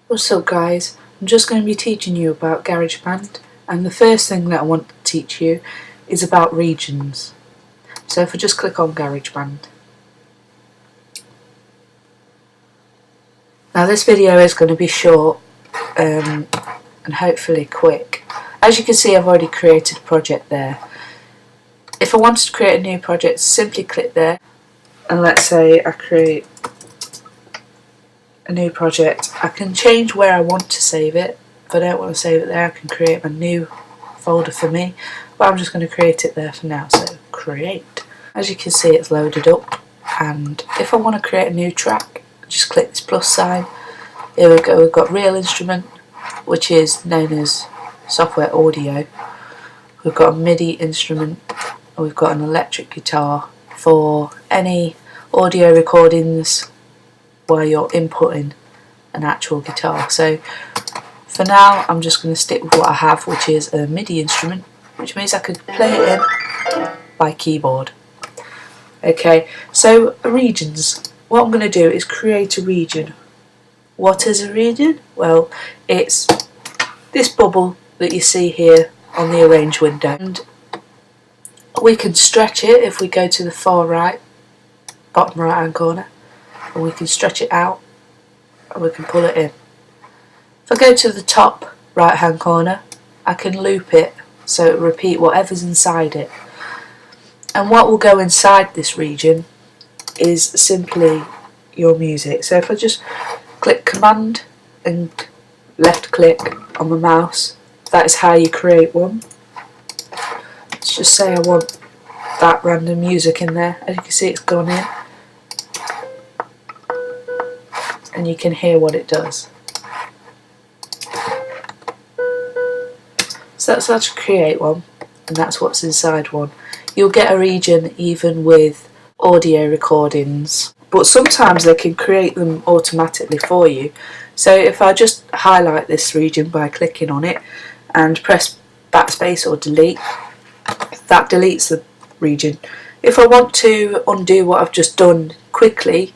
What's up guys, I'm just going to be teaching you about Garageband, and the first thing that I want to teach you is about regions. So if I just click on Garageband. Now this video is going to be short and hopefully quick. As you can see, I've already created a project there. If I wanted to create a new project, simply click there, and let's say I create a new project. I can change where I want to save it. If I don't want to save it there, I can create a new folder for me, but I'm just going to create it there for now. So create. As you can see, it's loaded up, and if I want to create a new track, just click this plus sign. Here we go, we've got real instrument, which is known as software audio. We've got a MIDI instrument, and we've got an electric guitar for any audio recordings where you're inputting an actual guitar. So for now I'm just going to stick with what I have, which is a MIDI instrument, which means I could play it in by keyboard. Okay, so regions. What I'm going to do is create a region. What is a region? Well, it's this bubble that you see here on the arrange window, and we can stretch it if we go to the far right, bottom right hand corner, and we can stretch it out and we can pull it in. If I go to the top right hand corner, I can loop it so it will repeat whatever's inside it. And what will go inside this region is simply your music. So if I just click Command and left click on the mouse, that is how you create one. Let's just say I want that random music in there. As you can see, it's gone in, and you can hear what it does. So that's how to create one, and that's what's inside one. You'll get a region even with audio recordings, but sometimes they can create them automatically for you. So if I just highlight this region by clicking on it and press backspace or delete, that deletes the region. If I want to undo what I've just done quickly,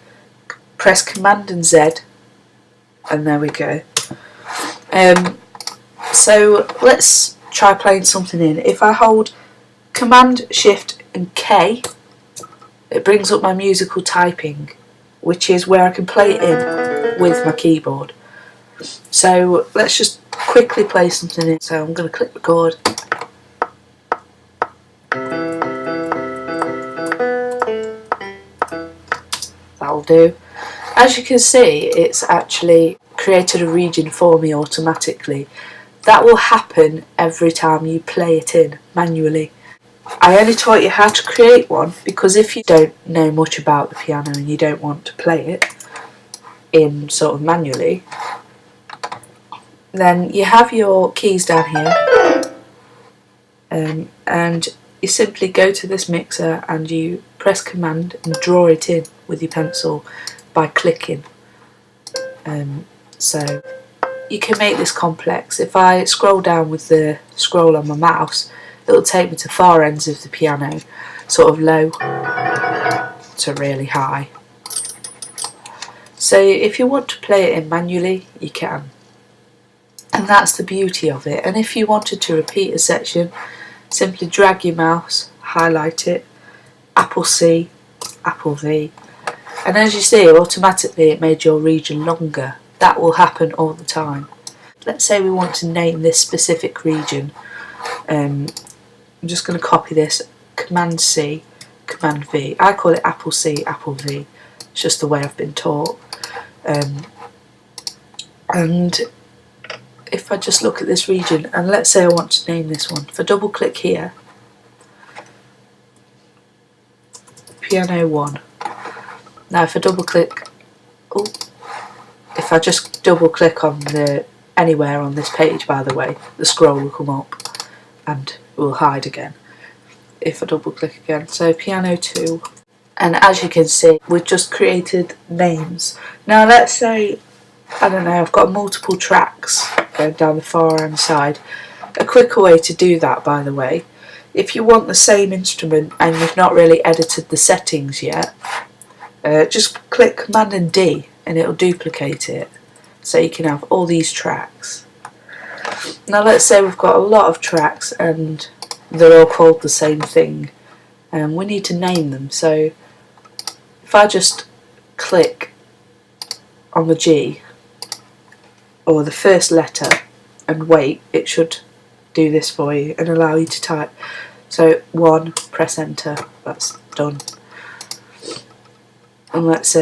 press Command and Z, and there we go. So let's try playing something in. If I hold Command, Shift and K, it brings up my musical typing, which is where I can play it in with my keyboard. So let's just quickly play something in. So I'm going to click record. That'll do. As you can see, it's actually created a region for me automatically. That will happen every time you play it in manually. I only taught you how to create one because if you don't know much about the piano and you don't want to play it in sort of manually, then you have your keys down here, and you simply go to this mixer and you press Command and draw it in with your pencil by clicking. So you can make this complex. If I scroll down with the scroll on my mouse, it'll take me to far ends of the piano, sort of low to really high. So if you want to play it in manually, you can. And that's the beauty of it. And if you wanted to repeat a section, simply drag your mouse, highlight it, Apple C, Apple V, and as you see, automatically it made your region longer. That will happen all the time. Let's say we want to name this specific region. I'm just going to copy this, Command C, Command V. I call it Apple C, Apple V. It's just the way I've been taught. And if I just look at this region, and let's say I want to name this one, if I double click here, Piano 1. Now if I double click, if I just double click on anywhere on this page, by the way, the scroll will come up and will hide again. If I double click again, so Piano 2, and as you can see, we've just created names. Now let's say, I don't know, I've got multiple tracks going down the far hand side. A quicker way to do that, by the way, if you want the same instrument and you've not really edited the settings yet, just click Command and D and it'll duplicate it. so you can have all these tracks. Now let's say we've got a lot of tracks and they're all called the same thing, and we need to name them. So if I just click on the G or the first letter and wait, it should do this for you and allow you to type. So 1, press enter, that's done. And let's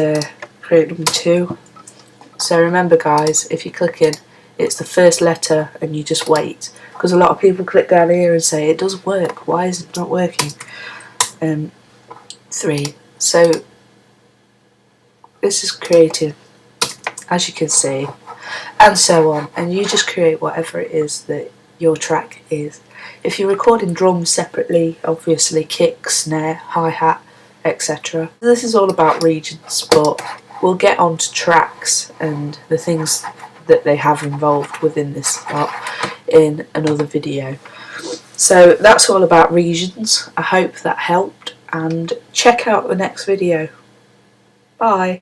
create number 2. So remember guys, if you click in, it's the first letter and you just wait, because a lot of people click down here and say it doesn't work, why is it not working? 3. So this is created, as you can see, and so on, and you just create whatever it is that your track is. If you're recording drums separately, obviously kick, snare, hi-hat, etc. This is all about regions, but we'll get on to tracks and the things that they have involved within this part in another video. So that's all about regions. I hope that helped, and check out the next video. Bye.